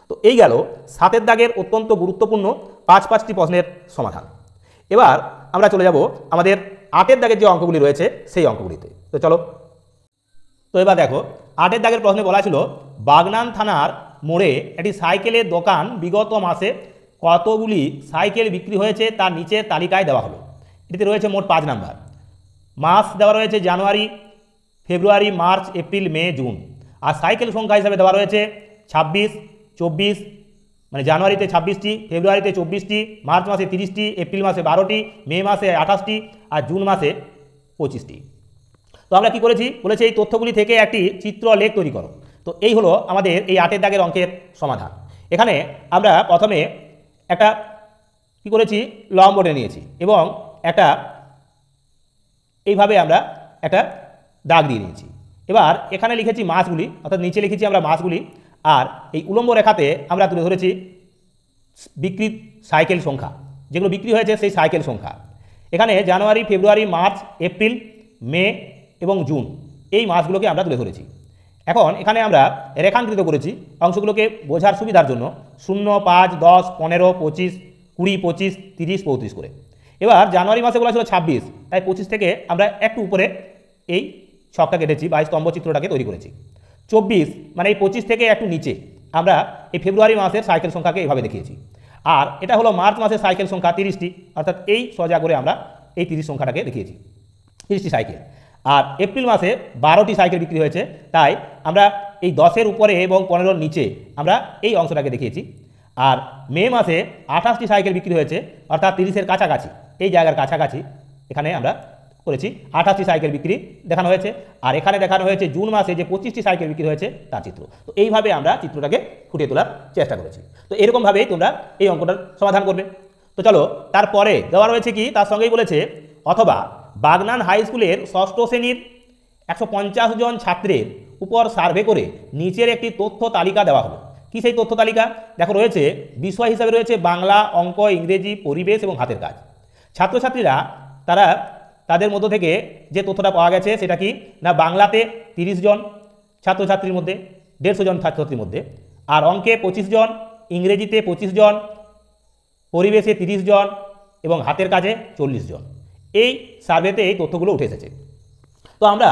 [SPEAKER 1] তো এই গেল 7-এর দাগের অত্যন্ত গুরুত্বপূর্ণ 5-5টি প্রশ্নের সমাধান। এবার আমরা চলে যাব আমাদের 8-এর দাগের যে অঙ্কগুলি রয়েছে সেই অঙ্কগুলিতে। তো চলো, তো এবার দেখো 8-এর দাগের প্রশ্নে বলা ছিল, বাগনান থানার মোড়ে একটি সাইকেলের দোকান বিগত মাসে কতগুলি সাইকেল বিক্রি হয়েছে তার নিচের তালিকায় দেওয়া হলো। এটিতে রয়েছে মোট 5 নাম্বার, মাস দেওয়া রয়েছে জানুয়ারি, ফেব্রুয়ারি, মার্চ, এপ্রিল, মে, জুন, আর সাইকেল সংখ্যা হিসাবে দেওয়া রয়েছে 26, 24, মানে জানুয়ারিতে 26টি, ফেব্রুয়ারিতে 24টি, মার্চ মাসে 30টি, এপ্রিল মাসে 12টি, মে মাসে 28টি, আর জুন মাসে 25টি। তো আমরা কি করেছি বলেছি, এই তথ্যগুলি থেকে একটি চিত্র লেখ তৈরি করো। তো এই হলো আমাদের এই 8-এর দাগের অঙ্কের সমাধান। এখানে আমরা প্রথমে একটা কি করেছি, লম্ব টেনে নিয়েছি এবং একটা এইভাবে আমরা একটা দাগ দিয়ে নিয়েছি। এবার এখানে লিখেছি মাসগুলি, অর্থাৎ নিচে লিখেছি আমরা মাসগুলি, আর এই উলম্ব রেখাতে আমরা তুলে ধরেছি বিক্রিত সাইকেল সংখ্যা, যেগুলো বিক্রি হয়েছে সেই সাইকেল সংখ্যা। এখানে জানুয়ারি, ফেব্রুয়ারি, মার্চ, এপ্রিল, মে এবং জুন এই মাসগুলোকে আমরা তুলে ধরেছি। এখন এখানে আমরা রেখাঙ্কিত করেছি অংশগুলোকে বোঝার সুবিধার জন্য 0, 5, 10, 15, 25, 20, 25, 30, 35 করে। এবার জানুয়ারি মাসে বলা ছিল 26, তাই 25 থেকে আমরা একটু উপরে এই ছকটা কেটেছি বা স্তম্ভচিত্রটাকে তৈরি করেছি। 24 মানে এই 25 থেকে একটু নিচে আমরা এই ফেব্রুয়ারি মাসের সাইকেল সংখ্যাকে এইভাবে দেখিয়েছি। আর এটা হলো মার্চ মাসের সাইকেল সংখ্যা 30টি, অর্থাৎ এই সোজা করে আমরা এই 30 সংখ্যাটাকে দেখিয়েছি, 30টি সাইকেল। আর এপ্রিল মাসে 12টি সাইকেল বিক্রি হয়েছে, তাই আমরা এই 10-এর উপরে এবং 15-র নিচে আমরা এই অংশটাকে দেখিয়েছি। আর মে মাসে 28টি সাইকেল বিক্রি হয়েছে, অর্থাৎ 30-এর কাছাকাছি, এই জায়গার কাছাকাছি এখানে আমরা করেছি 28টি সাইকেল বিক্রি দেখানো হয়েছে। আর এখানে দেখানো হয়েছে জুন মাসে যে 25টি সাইকেল বিক্রি হয়েছে তার চিত্র। তো এইভাবে আমরা চিত্রটাকে ফুটিয়ে তোলার চেষ্টা করেছি। তো এরকমভাবেই তোমরা এই অঙ্কটার সমাধান করবে। তো চলো, তারপরে দেওয়া রয়েছে কি, তার সঙ্গেই বলেছে অথবা বাগনান হাই স্কুলের 6ষ্ঠ শ্রেণীর 150 জন ছাত্রের উপর সার্ভে করে নিচের একটি তথ্য তালিকা দেওয়া হলো। কি সেই তথ্য তালিকা? দেখো, রয়েছে বিষয় হিসাবে রয়েছে বাংলা, অঙ্ক, ইংরেজি, পরিবেশ এবং হাতের কাজ। ছাত্রছাত্রীরা তারা তাদের মধ্য থেকে যে তথ্যটা পাওয়া গেছে সেটা কি না, বাংলাতে 30 জন ছাত্রছাত্রীর মধ্যে, 150 জন ছাত্রছাত্রীর মধ্যে, আর অঙ্কে 25 জন, ইংরেজিতে 25 জন, পরিবেশে 30 জন এবং হাতের কাজে 40 জন। এই সার্ভেতে এই তথ্যগুলো উঠে এসেছে। তো আমরা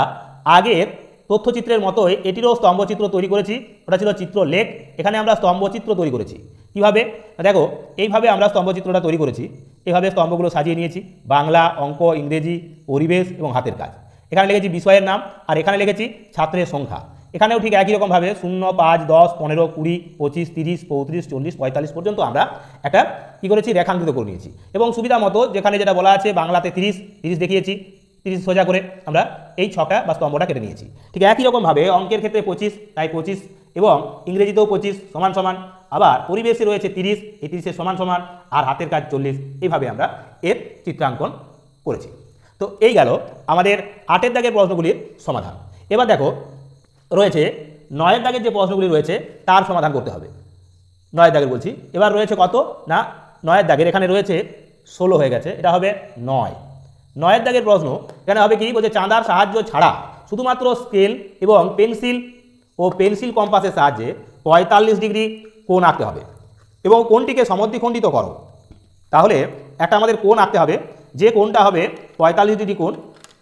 [SPEAKER 1] আগের তথ্যচিত্রের মতোই এটিরও স্তম্ভচিত্র তৈরি করেছি, ওটা ছিল চিত্রলেখ। এখানে আমরা স্তম্ভচিত্র তৈরি করেছি। কীভাবে? দেখো, এইভাবে আমরা স্তম্ভচিত্রটা তৈরি করেছি। এইভাবে স্তম্ভগুলো সাজিয়ে নিয়েছি, বাংলা, অঙ্ক, ইংরেজি, পরিবেশ এবং হাতের কাজ। এখানে লিখেছি বিষয়ের নাম, আর এখানে লিখেছি ছাত্রের সংখ্যা। এখানেও ঠিক একই রকমভাবে 0, 5, 10, 15, 20, 25, 30, 35, 40, 45 পর্যন্ত আমরা একটা কী করেছি, রেখাঙ্কিত করে নিয়েছি। এবং সুবিধা মতো যেখানে যেটা বলা আছে বাংলাতে 30 দেখিয়েছি, 30 সোজা করে আমরা এই ছকটা বা স্তম্ভটা কেটে নিয়েছি। ঠিক একই রকমভাবে অঙ্কের ক্ষেত্রে 25, তাই 25, এবং ইংরেজিতেও 25 সমান সমান, আবার পরিবেশে রয়েছে 30, এই 30-এর সমান সমান, আর হাতের কাজ 40। এইভাবে আমরা এর চিত্রাঙ্কন করেছি। তো এই গেল আমাদের 8-এর দাগের প্রশ্নগুলির সমাধান। এবার দেখো, রয়েছে 9-এর দাগের যে প্রশ্নগুলি রয়েছে তার সমাধান করতে হবে। 9-এর দাগের বলছি, এবার রয়েছে কত না, 9-এর দাগের এখানে রয়েছে 16 হয়ে গেছে, এটা হবে 9। 9-এর দাগের প্রশ্ন এখানে হবে কি, বলছে চাঁদার সাহায্য ছাড়া শুধুমাত্র স্কেল এবং পেন্সিল কম্পাসের সাহায্যে 45 ডিগ্রি কোণ আঁকতে হবে এবং কোণটিকে সমদ্বিখণ্ডিত করো। তাহলে একটা আমাদের কোণ আঁকতে হবে, যে কোণটা হবে 45 ডিগ্রি কোণ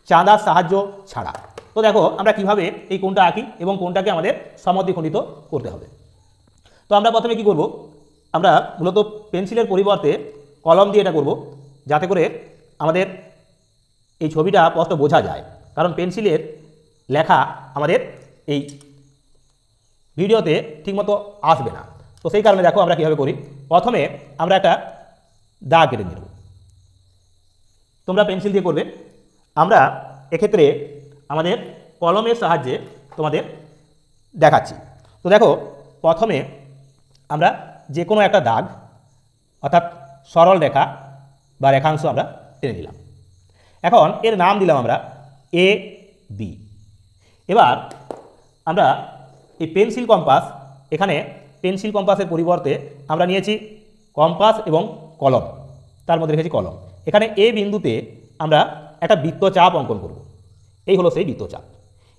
[SPEAKER 1] চাঁদার সাহায্য ছাড়া। তো দেখো আমরা কিভাবে এই কোণটা আঁকি এবং কোণটাকে আমাদের সমদ্বিখণ্ডিত করতে হবে। তো আমরা প্রথমে কি করব, আমরা মূলত পেন্সিলের পরিবর্তে কলম দিয়ে এটা করব, যাতে করে আমাদের এই ছবিটা স্পষ্ট বোঝা যায়, কারণ পেন্সিলের লেখা আমাদের এই ভিডিওতে ঠিকমতো আসবে না। তো সেই কারণে দেখো আমরা কীভাবে করি, প্রথমে আমরা একটা দাগ কেটে নেব। তোমরা পেন্সিল দিয়ে করবে, আমরা এক্ষেত্রে আমাদের কলমের সাহায্যে তোমাদের দেখাচ্ছি। তো দেখো, প্রথমে আমরা যে কোনো একটা দাগ, অর্থাৎ সরল রেখা বা রেখাংশ আমরা টেনে নিলাম। এখন এর নাম দিলাম আমরা এ বি। এবার আমরা এই পেন্সিল কম্পাস, এখানে পেন্সিল কম্পাসের পরিবর্তে আমরা নিয়েছি কম্পাস এবং কলম, তার মধ্যে রেখেছি কলম। এখানে এ বিন্দুতে আমরা একটা বৃত্তচাপ অঙ্কন করব। এই হলো সেই বৃত্তচাপ।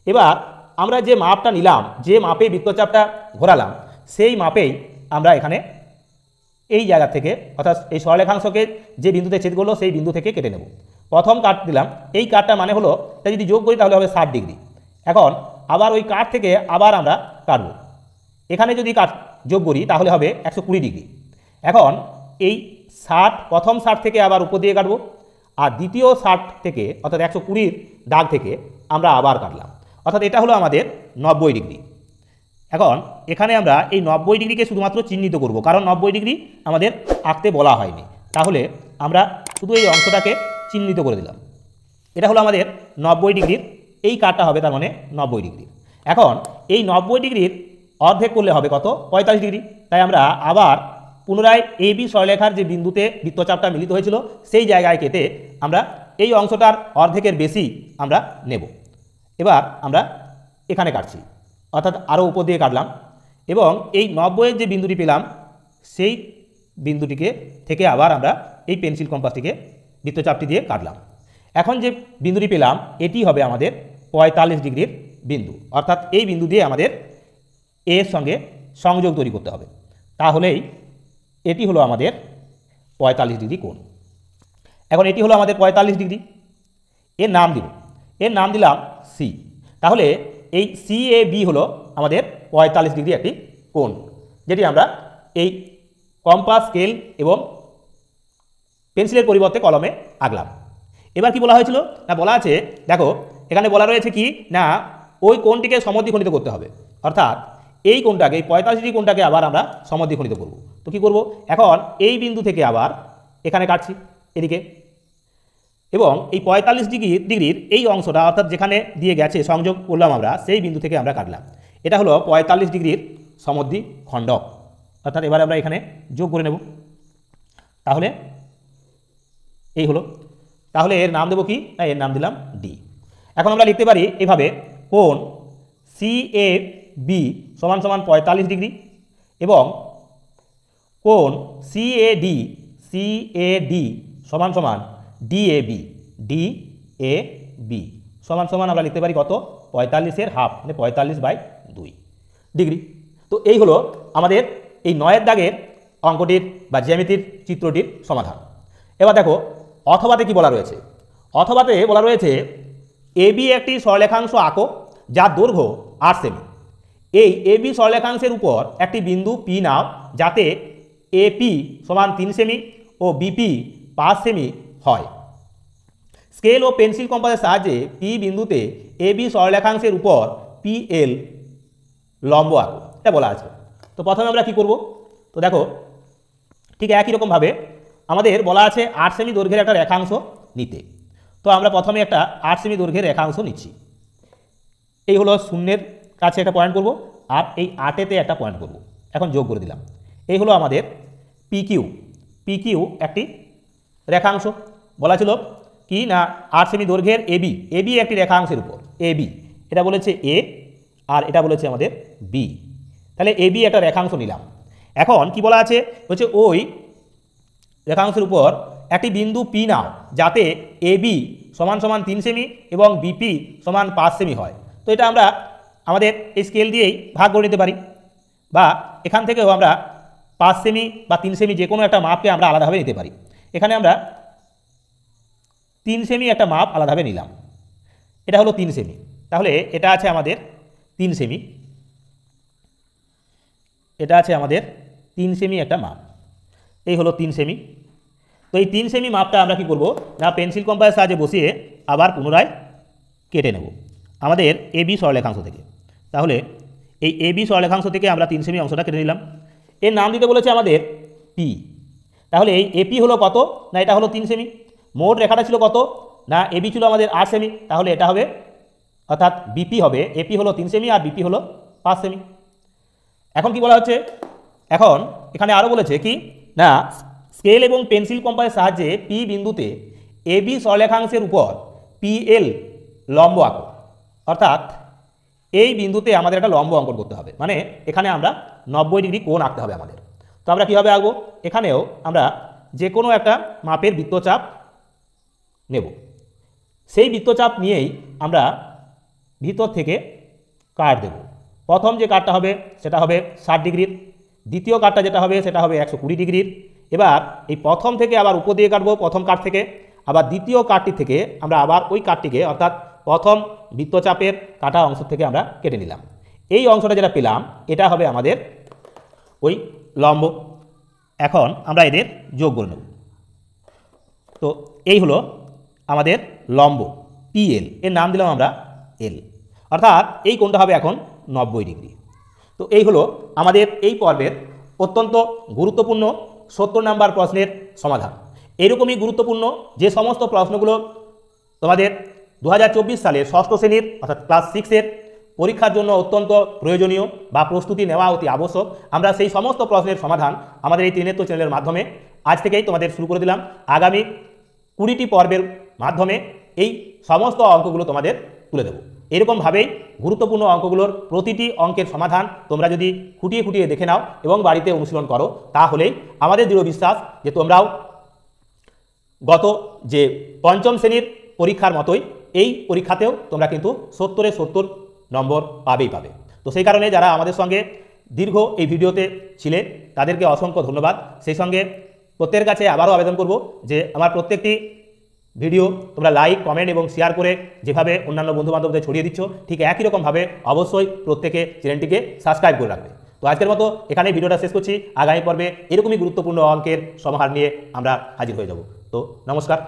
[SPEAKER 1] এবার আমরা যে মাপটা নিলাম, যে মাপে বৃত্তচাপটা ঘোরালাম, সেই মাপেই আমরা এখানে এই জায়গা থেকে, অর্থাৎ এই সরলরেখাংশকে যে বিন্দুতে ছেদ করলো সেই বিন্দু থেকে কেটে নেব। প্রথম কাট দিলাম, এই কাটটা মানে হলো, এটা যদি যোগ করি তাহলে হবে 60 ডিগ্রি। এখন আবার ওই কাট থেকে আবার আমরা কাটব, এখানে যদি কাট যোগ করি তাহলে হবে 120 ডিগ্রি। এখন এই 60, প্রথম 60 থেকে আবার উপর দিয়ে কাটবো, আর দ্বিতীয় 60 থেকে অর্থাৎ 120 দাগ থেকে আমরা আবার কাটলাম, অর্থাৎ এটা হলো আমাদের 90 ডিগ্রি। এখন এখানে আমরা এই 90 ডিগ্রিকে শুধুমাত্র চিহ্নিত করব, কারণ 90 ডিগ্রি আমাদের আঁকতে বলা হয়নি। তাহলে আমরা শুধু এই অংশটাকে চিহ্নিত করে দিলাম। এটা হলো আমাদের 90 ডিগ্রির, এই কাটটা হবে তার মানে 90 ডিগ্রি। এখন এই 90 ডিগ্রির অর্ধেক করলে হবে কত 45 ডিগ্রি। তাই আমরা আবার পুনরায় AB সরলরেখার যে বিন্দুতে বৃত্তচাপটা মিলিত হয়েছিল সেই জায়গায় কেটে আমরা এই অংশটার অর্ধেকের বেশি আমরা নেব। এবার আমরা এখানে কাটছি, অর্থাৎ আরও উপর দিয়ে কাটলাম এবং এই 90-এর যে বিন্দুটি পেলাম সেই বিন্দুটিকে থেকে আবার আমরা এই পেন্সিল কম্পাসটিকে বৃত্তচাপটি দিয়ে কাটলাম। এখন যে বিন্দুটি পেলাম এটি হবে আমাদের 45 ডিগ্রির বিন্দু, অর্থাৎ এই বিন্দু দিয়ে আমাদের এর সঙ্গে সংযোগ তৈরি করতে হবে, তাহলেই এটি হলো আমাদের 45 ডিগ্রি কোণ। এখন এটি হলো আমাদের 45 ডিগ্রি, এর নাম দিব, এর নাম দিলাম সি। তাহলে এই CAB হলো আমাদের 45 ডিগ্রি একটি কোণ, যেটি আমরা এই কম্পাস, স্কেল এবং পেন্সিলের পরিবর্তে কলমে আঁকলাম। এবার কি বলা হয়েছিল না, বলা আছে দেখো এখানে বলা রয়েছে কি না ওই কোণটিকে সমদ্বিখণ্ডিত করতে হবে, অর্থাৎ এই কোণটাকে, এই 45 ডিগ্রি কোণটাকে আবার আমরা সমদ্বিখণ্ডিত করব। তো কি করব, এখন এই বিন্দু থেকে আবার এখানে কাটছি এদিকে, এবং এই 45 ডিগ্রির এই অংশটা অর্থাৎ যেখানে দিয়ে গেছে সংযোগ করলাম আমরা সেই বিন্দু থেকে আমরা কাটলাম। এটা হলো 45 ডিগ্রির সমদ্বিখণ্ডক, অর্থাৎ এবার আমরা এখানে যোগ করে নেব। তাহলে এই হলো, তাহলে এর নাম দেবো কি না, এর নাম দিলাম ডি। এখন আমরা লিখতে পারি এভাবে, কোণ CAB সমান সমান 45 ডিগ্রি এবং কোণ CAD সমান সমান DAB সমান সমান আমরা লিখতে পারি কত 45-এর হাফ, মানে 45/2 ডিগ্রি। তো এই হলো আমাদের এই 9-এর দাগের অঙ্কটির বা জ্যামিতির চিত্রটির সমাধান। এবার দেখো অথবাতে কি বলা রয়েছে, অথবাতে বলা রয়েছে AB একটি সরলরেখাংশ আঁকো যার দৈর্ঘ্য 8 সেমি। এই AB সরলরেখাংশের উপর একটি বিন্দু P নাও যাতে AP সমান 3 সেমি ও BP 5 সেমি হয়। স্কেল ও পেন্সিল কম্পাসের সাহায্যে P বিন্দুতে AB সরলরেখাংশের উপর PL লম্ব আঁকো, এটা বলা আছে। তো প্রথমে আমরা কি করব, তো দেখো ঠিক একই রকমভাবে আমাদের বলা আছে 8 সেমি দৈর্ঘ্যের একটা রেখাংশ নিতে। তো আমরা প্রথমে একটা 8 সেমি দৈর্ঘ্যের রেখাংশ নিচ্ছি, এই হলো শূন্যের কাছে একটা পয়েন্ট করব আর এই 8-এতে একটা পয়েন্ট করব, এখন যোগ করে দিলাম। এই হলো আমাদের PQ একটি রেখাংশ। বলা ছিল কি না 8 সেমি দৈর্ঘ্যের AB একটি রেখাংশের উপর AB, এটা বলেছে A আর এটা বলেছে আমাদের B, তাহলে AB একটা রেখাংশ নিলাম। এখন কি বলা আছে হচ্ছে ওই রেখাংশের উপর একটি বিন্দু P নাও যাতে AB সমান সমান 3 সেমি এবং BP সমান 5 সেমি হয়। তো এটা আমরা আমাদের এই স্কেল দিয়েই ভাগ করে নিতে পারি, বা এখান থেকেও আমরা 5 সেমি বা 3 সেমি যে কোনো একটা মাপকে আমরা আলাদাভাবে নিতে পারি। এখানে আমরা 3 সেমি একটা মাপ আলাদাভাবে নিলাম, এটা হলো 3 সেমি। তাহলে এটা আছে আমাদের 3 সেমি, এটা আছে আমাদের 3 সেমি একটা মাপ, এই হলো 3 সেমি। তো এই 3 সেমি মাপটা আমরা কি করব না পেন্সিল কম্পাসের সাহায্যে বসিয়ে আবার পুনরায় কেটে নেব আমাদের AB সরলরেখাংশ থেকে। তাহলে এই AB সরলরেখাংশ থেকে আমরা 3 সেমি অংশটা কেটে নিলাম। এর নাম দিতে বলেছে আমাদের P। তাহলে এই AP হলো কত না, এটা হলো 3 সেমি। মোট রেখাটা ছিল কত না AB ছিল আমাদের 8 সেমি, তাহলে এটা হবে অর্থাৎ BP হবে, AP হলো 3 সেমি আর BP হলো 5 সেমি। এখন কি বলা হচ্ছে, এখন এখানে আরও বলেছে কি না স্কেল এবং পেন্সিল কম্পাসের সাহায্যে P বিন্দুতে AB সরলরেখাংশের উপর PL লম্ব আঁকো, অর্থাৎ এই বিন্দুতে আমাদের একটা লম্ব অঙ্কন করতে হবে, মানে এখানে আমরা 90 ডিগ্রি কোণ আঁকতে হবে আমাদের। তো আমরা কীভাবে আঁকবো, এখানেও আমরা যে কোনো একটা মাপের বৃত্তচাপ নেব, সেই বৃত্তচাপ নিয়েই আমরা ভিতর থেকে কাট দেব। প্রথম যে কাটটা হবে সেটা হবে 60 ডিগ্রির, দ্বিতীয় কাটটা যেটা হবে সেটা হবে 120 ডিগ্রির। এবার এই প্রথম থেকে আবার উপর দিয়ে কাটবো, প্রথম কাট থেকে আবার দ্বিতীয় কাটটি থেকে আমরা আবার ওই কাটটিকে অর্থাৎ প্রথম বৃত্তচাপের কাটা অংশ থেকে আমরা কেটে নিলাম। এই অংশটা যেটা পেলাম এটা হবে আমাদের ওই লম্ব। এখন আমরা এদের যোগ করে নেব। তো এই হলো আমাদের লম্ব PL, এর নাম দিলাম আমরা L, অর্থাৎ এই কোণটা হবে এখন 90 ডিগ্রি। তো এই হলো আমাদের এই পর্বের অত্যন্ত গুরুত্বপূর্ণ 70 নম্বর প্রশ্নের সমাধান। এরকমই গুরুত্বপূর্ণ যে সমস্ত প্রশ্নগুলো তোমাদের 2024 সালের ষষ্ঠ শ্রেণীর অর্থাৎ ক্লাস 6-এর পরীক্ষার জন্য অত্যন্ত প্রয়োজনীয় বা প্রস্তুতি নেওয়া অতি আবশ্যক, আমরা সেই সমস্ত প্রশ্নের সমাধান আমাদের এই ত্রিনেত্র চ্যানেলের মাধ্যমে আজ থেকেই তোমাদের শুরু করে দিলাম। আগামী 20টি পর্বের মাধ্যমে এই সমস্ত অঙ্কগুলো তোমাদের তুলে দেবো। এরকমভাবেই গুরুত্বপূর্ণ অঙ্কগুলোর প্রতিটি অঙ্কের সমাধান তোমরা যদি খুঁটিয়ে খুঁটিয়ে দেখে নাও এবং বাড়িতে অনুশীলন করো, তাহলেই আমাদের দৃঢ় বিশ্বাস যে তোমরাও গত যে পঞ্চম শ্রেণীর পরীক্ষার মতোই এই পরীক্ষাতেও তোমরা কিন্তু 70-এ 70 নম্বর পাবেই পাবে। তো সেই কারণে যারা আমাদের সঙ্গে দীর্ঘ এই ভিডিওতে ছিলে তাদেরকে অসংখ্য ধন্যবাদ। সেই সঙ্গে প্রত্যেকের কাছে আবারও আবেদন করব যে আমার প্রত্যেকটি ভিডিও তোমরা লাইক, কমেন্ট এবং শেয়ার করে যেভাবে অন্যান্য বন্ধুবান্ধবদের ছড়িয়ে দিচ্ছ, ঠিক একই রকমভাবে অবশ্যই প্রত্যেকে চ্যানেলটিকে সাবস্ক্রাইব করে রাখবে। তো আজকের মতো এখানে ভিডিওটা শেষ করছি। আগামী পর্বে এরকমই গুরুত্বপূর্ণ অঙ্কের সমাহার নিয়ে আমরা হাজির হয়ে যাব। তো নমস্কার।